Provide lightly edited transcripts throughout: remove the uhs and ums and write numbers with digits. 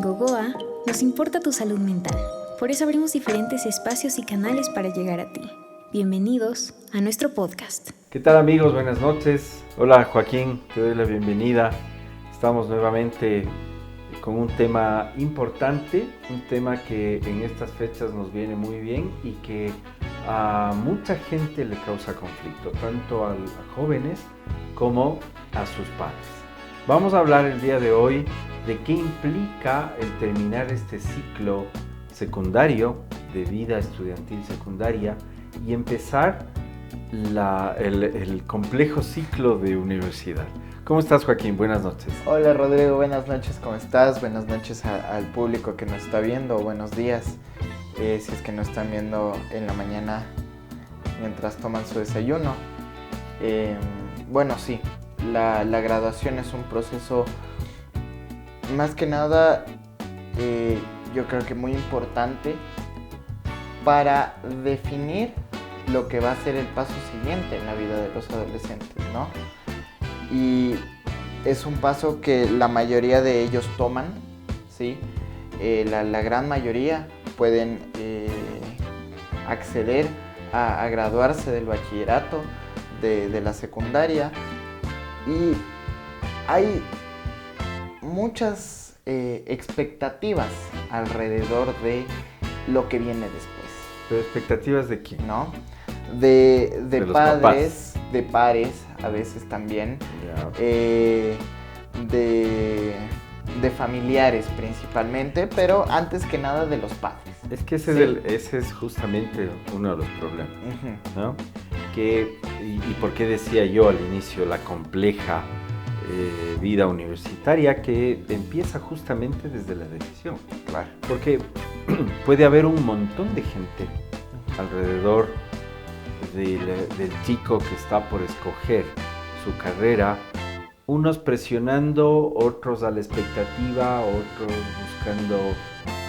Gogoa, nos importa tu salud mental. Por eso abrimos diferentes espacios y canales para llegar a ti. Bienvenidos a nuestro podcast. ¿Qué tal, amigos? Buenas noches. Hola, Joaquín, te doy la bienvenida. Estamos nuevamente con un tema importante, un tema que en estas fechas nos viene muy bien y que a mucha gente le causa conflicto, tanto a jóvenes como a sus padres. Vamos a hablar el día de hoy de qué implica el terminar este ciclo secundario de vida estudiantil secundaria y empezar el complejo ciclo de universidad. ¿Cómo estás, Joaquín? Buenas noches. Hola, Rodrigo. Buenas noches. ¿Cómo estás? Buenas noches al público que nos está viendo. Buenos días. Si es que nos están viendo en la mañana mientras toman su desayuno. Bueno, sí. La graduación es un proceso más que nada, yo creo que muy importante para definir lo que va a ser el paso siguiente en la vida de los adolescentes, ¿no? Y es un paso que la mayoría de ellos toman, ¿sí? La gran mayoría pueden acceder a graduarse del bachillerato, de la secundaria, y hay muchas expectativas alrededor de lo que viene después. ¿Pero expectativas de quién? ¿No? De padres, papás. de pares, a veces también, de familiares principalmente, pero antes que nada de los padres. Es que ese es justamente uno de los problemas, ¿no? Y por qué decía yo al inicio la compleja vida universitaria que empieza justamente desde la decisión. Claro. Porque puede haber un montón de gente alrededor del chico que está por escoger su carrera, unos presionando, otros a la expectativa, otros buscando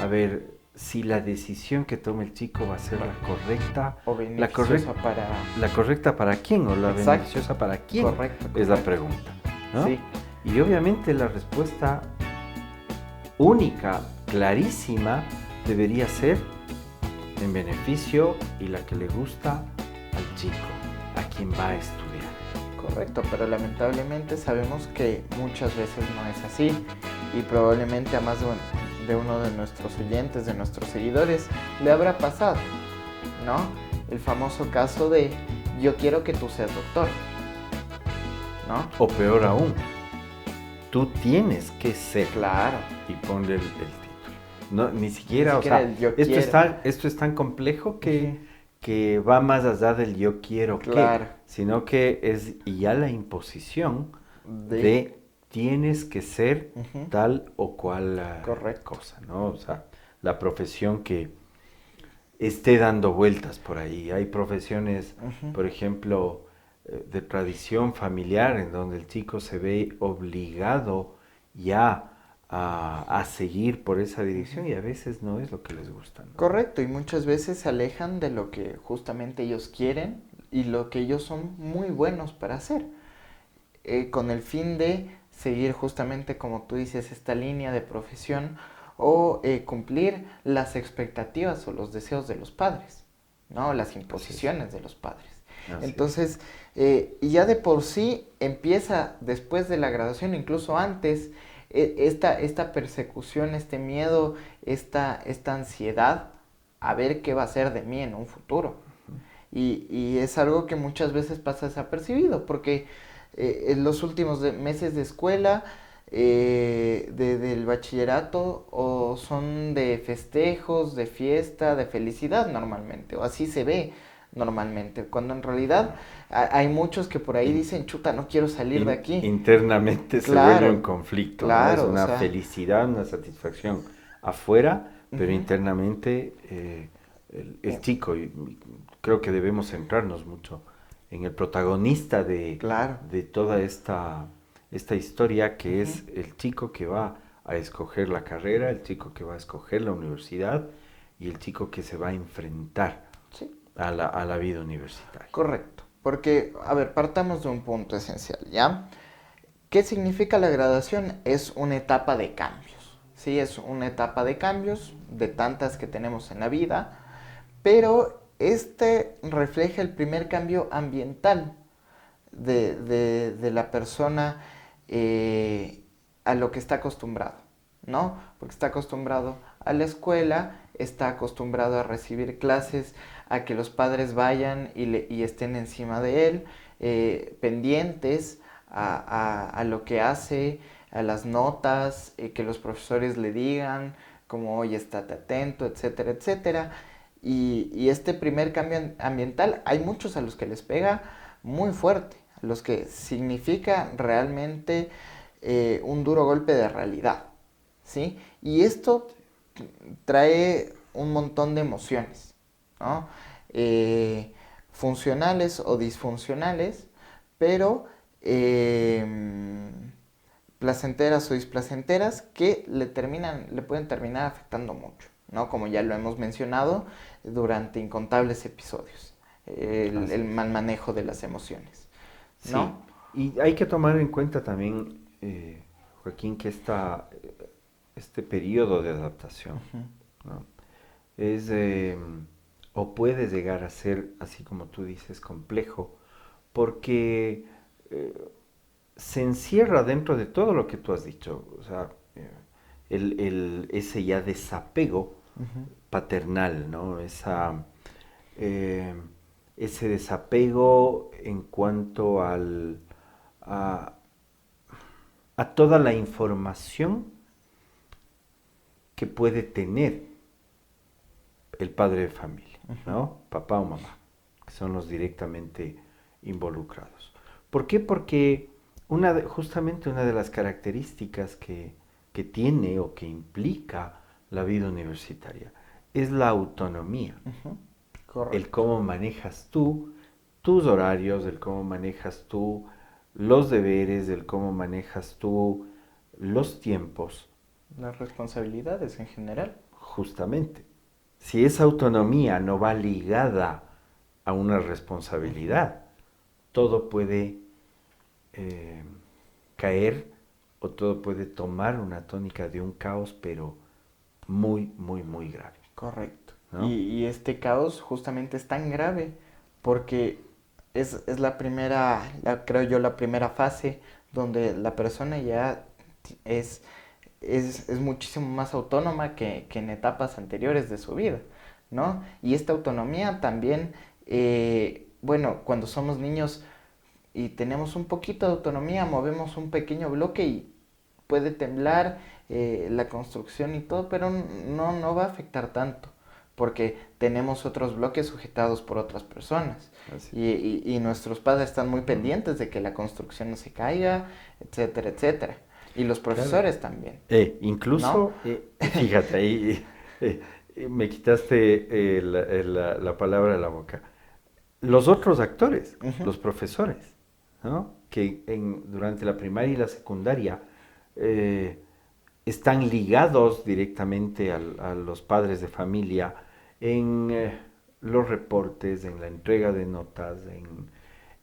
a ver si la decisión que tome el chico va a ser la correcta. O beneficiosa para... ¿La correcta para quién o la Exacto. beneficiosa para quién? Correcto. Es la pregunta, ¿no? Sí. Y obviamente la respuesta única, clarísima, debería ser en beneficio y la que le gusta al chico, a quien va a estudiar. Correcto, pero lamentablemente sabemos que muchas veces no es así y probablemente a más de uno de nuestros oyentes, de nuestros seguidores, le habrá pasado, ¿no? El famoso caso de yo quiero que tú seas doctor, ¿no? O peor aún, tú tienes que ser. Claro. Y ponle el título. No, ni siquiera, o sea, esto es tan complejo que va más allá del yo quiero claro. que, sino que es ya la imposición de tienes que ser tal o cual cosa, ¿no? O sea, la profesión que esté dando vueltas por ahí. Hay profesiones, por ejemplo, de tradición familiar, en donde el chico se ve obligado ya a seguir por esa dirección y a veces no es lo que les gusta, ¿no? Correcto, y muchas veces se alejan de lo que justamente ellos quieren y lo que ellos son muy buenos para hacer, con el fin de seguir justamente, como tú dices, esta línea de profesión o cumplir las expectativas o los deseos de los padres, ¿no? Las imposiciones de los padres. Entonces, y ya de por sí empieza después de la graduación, incluso antes, esta persecución, este miedo, esta ansiedad a ver qué va a ser de mí en un futuro. Y es algo que muchas veces pasa desapercibido, porque en los últimos meses de escuela, del bachillerato, o son de festejos, de fiesta, de felicidad normalmente, o así se ve normalmente, cuando en realidad hay muchos que por ahí dicen, chuta, no quiero salir de aquí. Internamente se vuelve un conflicto, claro, ¿no? Es una felicidad, una satisfacción afuera, pero internamente el chico, y creo que debemos centrarnos mucho en el protagonista de toda esta historia, que es el chico que va a escoger la carrera, el chico que va a escoger la universidad y el chico que se va a enfrentar a la vida universitaria. Correcto, porque, a ver, partamos de un punto esencial, ¿ya? ¿Qué significa la graduación? Es una etapa de cambios, Sí, es una etapa de cambios, de tantas que tenemos en la vida, pero este refleja el primer cambio ambiental de la persona a lo que está acostumbrado, ¿no? Porque está acostumbrado a la escuela, está acostumbrado a recibir clases, a que los padres vayan y estén encima de él, pendientes a lo que hace, a las notas, que los profesores le digan, como, oye, estate atento, etcétera, etcétera. Y este primer cambio ambiental, hay muchos a los que les pega muy fuerte, a los que significa realmente un duro golpe de realidad, ¿sí? Y esto trae un montón de emociones, ¿no? Funcionales o disfuncionales, pero placenteras o displacenteras que le pueden terminar afectando mucho, ¿no? Como ya lo hemos mencionado durante incontables episodios, el mal manejo de las emociones, ¿no? Sí, y hay que tomar en cuenta también, Joaquín, que este periodo de adaptación, ¿no? es o puede llegar a ser, así como tú dices, complejo, porque se encierra dentro de todo lo que tú has dicho, o sea, ese ya desapego paternal, ¿no? Eh, ese desapego en cuanto a, a toda la información que puede tener el padre de familia, ¿no? Papá o mamá, que son los directamente involucrados. ¿Por qué? Porque justamente una de las características que tiene o que implica la vida universitaria es la autonomía. Correcto. El cómo manejas tú tus horarios, el cómo manejas tú los deberes, el cómo manejas tú los tiempos. Las responsabilidades en general. Justamente. Si esa autonomía no va ligada a una responsabilidad, todo puede caer o todo puede tomar una tónica de un caos, pero muy, muy, muy grave. Correcto. ¿No? Y este caos justamente es tan grave porque es la primera, creo yo, la primera fase donde la persona ya es, es muchísimo más autónoma que en etapas anteriores de su vida, ¿no? Y esta autonomía también, bueno, cuando somos niños y tenemos un poquito de autonomía, movemos un pequeño bloque y puede temblar la construcción y todo, pero no va a afectar tanto, porque tenemos otros bloques sujetados por otras personas. Y nuestros padres están muy pendientes de que la construcción no se caiga, etcétera, etcétera. Y los profesores también. Incluso, ¿no? Fíjate, ahí me quitaste la palabra de la boca. Los otros actores, los profesores, ¿no? Que durante la primaria y la secundaria están ligados directamente a los padres de familia en los reportes, en la entrega de notas,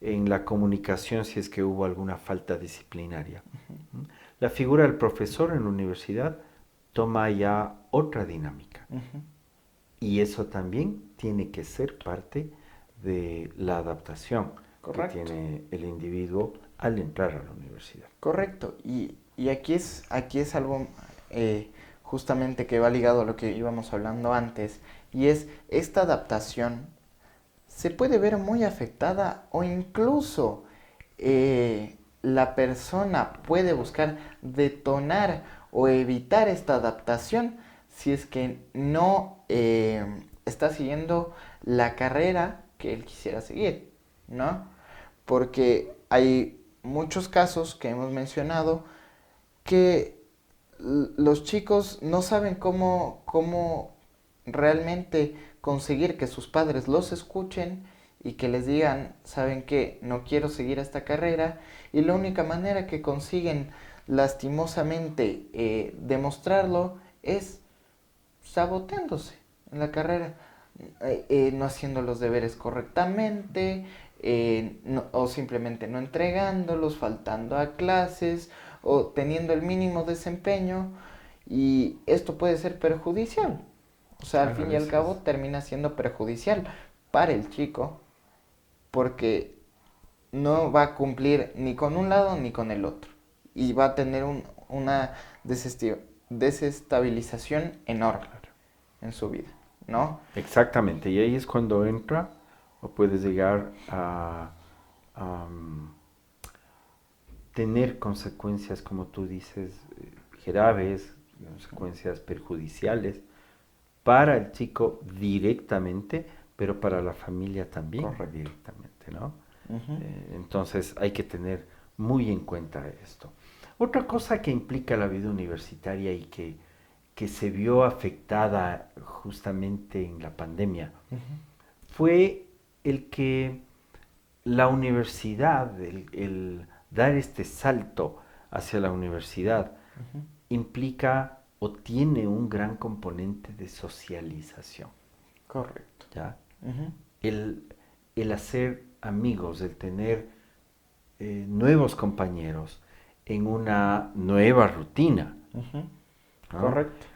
en la comunicación si es que hubo alguna falta disciplinaria. La figura del profesor en la universidad toma ya otra dinámica. Y eso también tiene que ser parte de la adaptación que tiene el individuo al entrar a la universidad. Correcto. Y aquí es algo justamente que va ligado a lo que íbamos hablando antes, y es esta adaptación se puede ver muy afectada o incluso la persona puede buscar detonar o evitar esta adaptación si es que no está siguiendo la carrera que él quisiera seguir, ¿no? Porque hay muchos casos que hemos mencionado que los chicos no saben cómo realmente conseguir que sus padres los escuchen y que les digan, ¿saben qué? No quiero seguir esta carrera. Y la única manera que consiguen lastimosamente demostrarlo es saboteándose en la carrera, no haciendo los deberes correctamente, o simplemente no entregándolos, faltando a clases o teniendo el mínimo desempeño. Y esto puede ser perjudicial. O sea, al Claro, fin y al eso cabo es. termina siendo perjudicial para el chico porque no va a cumplir ni con un lado ni con el otro. Y va a tener una desestabilización enorme Claro. en su vida, ¿no? Exactamente, y ahí es cuando entra o puedes llegar a tener consecuencias, como tú dices, graves, consecuencias perjudiciales para el chico directamente, pero para la familia también Correcto. directamente, ¿no? Ujú. Entonces hay que tener muy en cuenta esto. Otra cosa que implica la vida universitaria y que se vio afectada justamente en la pandemia Ujú. fue el que la universidad, el dar este salto hacia la universidad, Ujú. implica o tiene un gran componente de socialización, Correcto. ¿ya? Ujú. El, el hacer amigos, el tener nuevos compañeros en una nueva rutina, Ujú. ¿no? Correcto.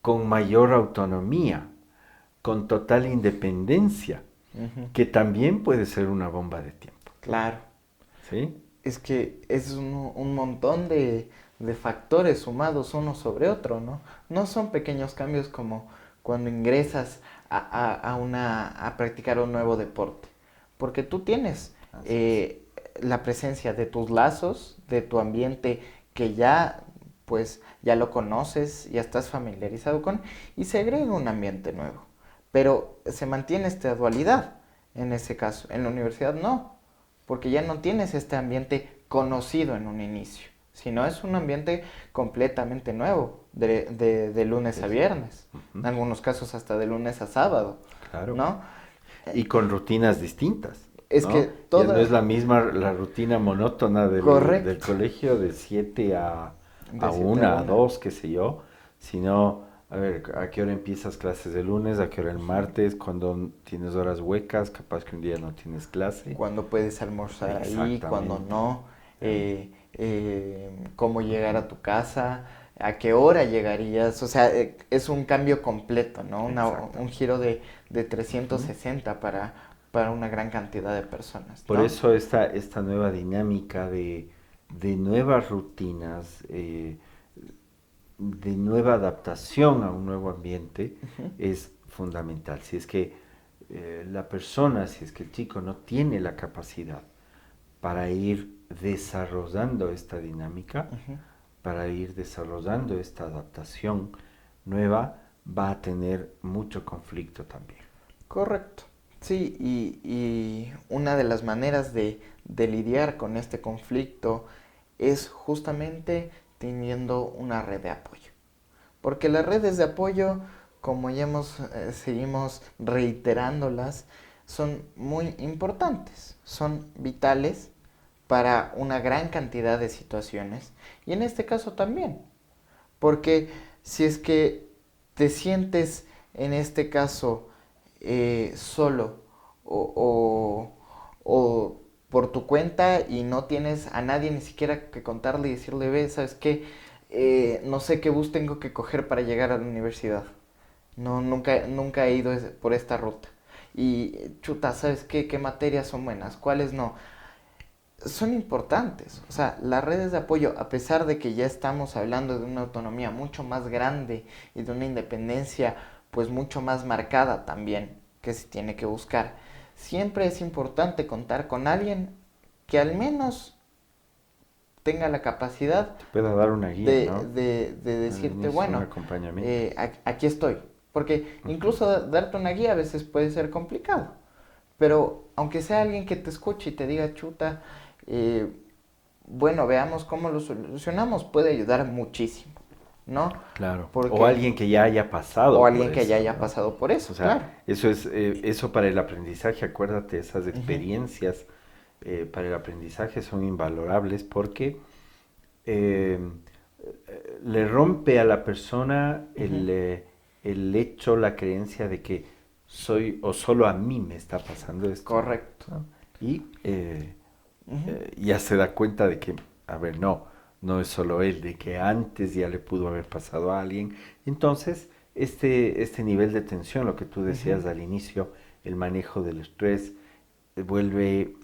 Con mayor autonomía, con total independencia, Ujú. que también puede ser una bomba de tiempo, Claro. ¿sí? Es que es un montón de factores sumados uno sobre otro, ¿no? No son pequeños cambios como cuando ingresas a practicar un nuevo deporte. Porque tú tienes Así es. la presencia de tus lazos, de tu ambiente que ya, pues, ya lo conoces, ya estás familiarizado con, y se agrega un ambiente nuevo. Pero se mantiene esta dualidad en ese caso. En la universidad no, porque ya no tienes este ambiente conocido en un inicio, sino es un ambiente completamente nuevo, de lunes a Es, viernes, en ujú, algunos casos hasta de lunes a sábado, claro. ¿no? Y con rutinas distintas, Es que ¿no? Ya no es toda... la misma la rutina monótona del Correcto, colegio de 7 a de 7 a 1, a 1. 2, qué sé yo, sino, a ver, ¿a qué hora empiezas clases de lunes? ¿A qué hora el martes? Cuando tienes horas huecas, capaz que un día no tienes clase. Cuando puedes almorzar ahí, cuando Exactamente. no, Em, cómo llegar a tu casa, a qué hora llegarías, o sea, es un cambio completo, ¿no? Un Exactamente. giro de Ujú. 360 para una gran cantidad de personas, Por ¿no? eso esta nueva dinámica de nuevas rutinas, de nueva adaptación a un nuevo ambiente Ujú. es fundamental. Si es que la persona, si es que el chico no tiene la capacidad para ir desarrollando esta dinámica, Ujú. para ir desarrollando esta adaptación nueva, va a tener mucho conflicto también. Correcto. Sí, y una de las maneras de lidiar con este conflicto es justamente teniendo una red de apoyo. Porque las redes de apoyo, como ya seguimos reiterándolas, son muy importantes, son vitales para una gran cantidad de situaciones y en este caso también, porque si es que te sientes en este caso solo o por tu cuenta y no tienes a nadie ni siquiera que contarle y decirle, ve, ¿sabes qué? No sé qué bus tengo que coger para llegar a la universidad. No, nunca he ido por esta ruta. Y chuta, ¿sabes qué? ¿Qué materias son buenas? ¿Cuáles no? Son importantes. O sea, las redes de apoyo, a pesar de que ya estamos hablando de una autonomía mucho más grande y de una independencia pues mucho más marcada también que se tiene que buscar, siempre es importante contar con alguien que al menos tenga la capacidad Te pueda dar una guía, ¿no? de Al decirte, inicio, un bueno, acompañamiento. aquí estoy. Porque Ujú. incluso darte una guía a veces puede ser complicado. Pero aunque sea alguien que te escuche y te diga, chuta, eh, bueno, veamos cómo lo solucionamos, puede ayudar muchísimo, ¿no? Claro. O Porque, alguien que ya haya o pasado por alguien que ya eso, haya ¿no? pasado por O eso, sea, claro. eso para el aprendizaje, acuérdate, esas Ujú. experiencias para el aprendizaje son invalorables porque eh, le rompe a la persona Ujú. el hecho, la creencia de que soy o solo a mí me está pasando esto, Correcto. ¿no? Y Ujú. ya se da cuenta de que, a ver, no, no es solo él, de que antes ya le pudo haber pasado a alguien. Entonces, este nivel de tensión, lo que tú decías al inicio, el manejo del estrés, se vuelve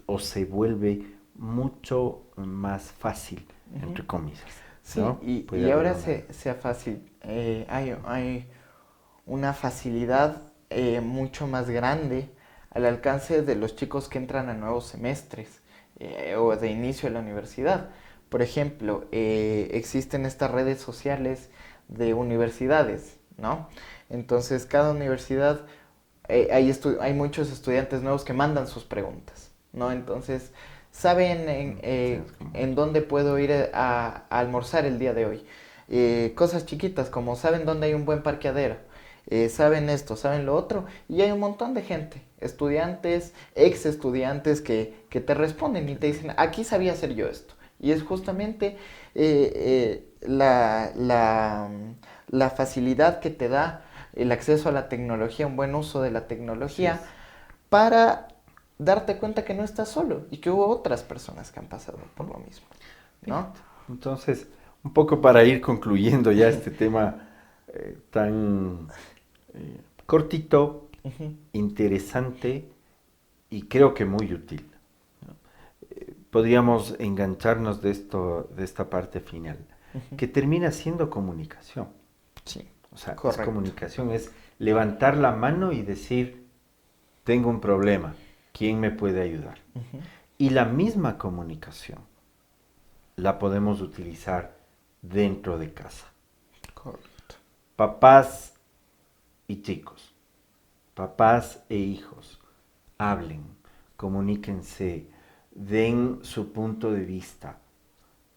mucho más fácil, entre comillas. Sí, ¿no? y Puede ahora haber sea fácil. Hay una facilidad mucho más grande al alcance de los chicos que entran a nuevos semestres o de inicio de la universidad. Por ejemplo, existen estas redes sociales de universidades, ¿no? Entonces, cada universidad, hay muchos estudiantes nuevos que mandan sus preguntas, ¿no? Entonces, saben en dónde puedo ir a almorzar el día de hoy. Cosas chiquitas como saben dónde hay un buen parqueadero, saben esto, saben lo otro, y hay un montón de gente, estudiantes, ex estudiantes que te responden y te dicen, aquí sabía hacer yo esto. Y es justamente la facilidad que te da el acceso a la tecnología, un buen uso de la tecnología, Sí. para darte cuenta que no estás solo y que hubo otras personas que han pasado por lo mismo, ¿no? Entonces, un poco para ir concluyendo ya este tema tan cortito, interesante y creo que muy útil. Podríamos engancharnos de esta parte final, que termina siendo comunicación. Sí, O sea, correcto. es comunicación, es levantar la mano y decir, tengo un problema, ¿quién me puede ayudar? Y la misma comunicación la podemos utilizar dentro de casa. Correcto. Papás y chicos, papás e hijos, hablen, comuníquense, den su punto de vista.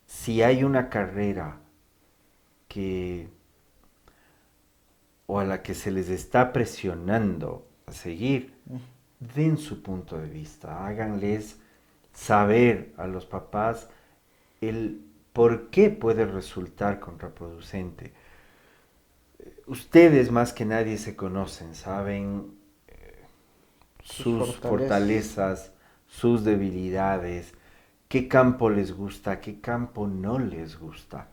Si hay una carrera o a la que se les está presionando a seguir, den su punto de vista, háganles saber a los papás el por qué puede resultar contraproducente. Ustedes más que nadie se conocen, saben sus fortalezas, sus debilidades, qué campo les gusta, qué campo no les gusta.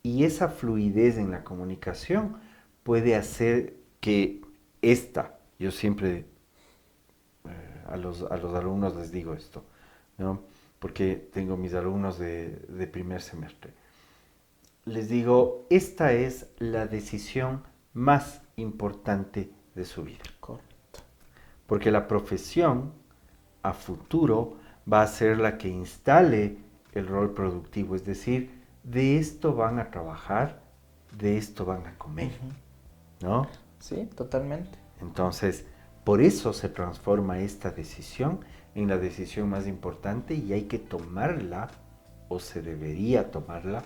Y esa fluidez en la comunicación puede hacer que yo siempre a los alumnos les digo esto, ¿no? Porque tengo mis alumnos de primer semestre. Les digo, esta es la decisión más importante de su vida. Correcto. Porque la profesión a futuro va a ser la que instale el rol productivo, es decir, de esto van a trabajar, de esto van a comer, ¿no? Sí, totalmente. Entonces, por eso se transforma esta decisión en la decisión más importante y hay que tomarla, o se debería tomarla,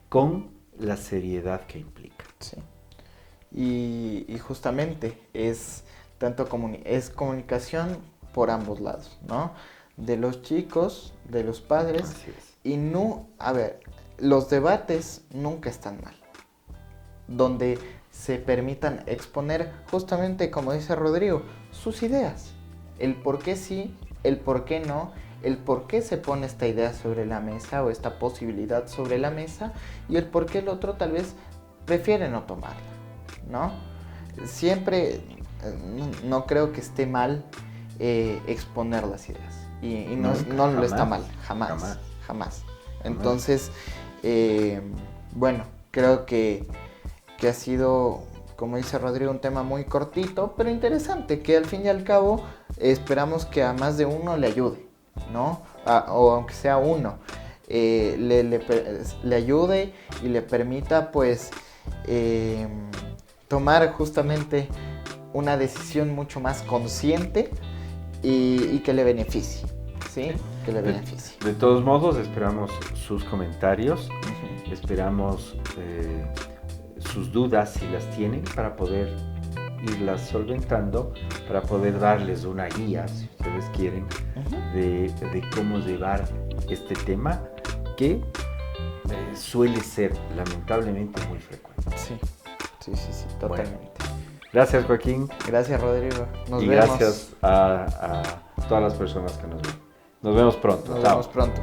con la seriedad que implica. Sí. Y justamente es comunicación por ambos lados, ¿no? De los chicos, de los padres. Así es. Y no, a ver, los debates nunca están mal. Donde se permitan exponer, justamente como dice Rodrigo, sus ideas. El por qué sí, el por qué no, el por qué se pone esta idea sobre la mesa o esta posibilidad sobre la mesa y el por qué el otro tal vez prefiere no tomarla, ¿no? Siempre no creo que esté mal exponer las ideas y no lo está mal, jamás. Entonces, bueno, creo que ha sido, como dice Rodrigo, un tema muy cortito, pero interesante, que al fin y al cabo esperamos que a más de uno le ayude, ¿no? O aunque sea uno, le ayude y le permita, pues, tomar justamente una decisión mucho más consciente y que le beneficie, ¿sí? Que le beneficie. De todos modos, esperamos sus comentarios, esperamos sus dudas si las tienen para poder irlas solventando, para poder darles una guía, si ustedes quieren, de cómo llevar este tema que suele ser lamentablemente muy frecuente. Sí, totalmente. Bueno, gracias, Joaquín. Gracias, Rodrigo. Nos y vemos. Gracias a todas las personas que nos ven. Nos vemos pronto. Nos vemos pronto.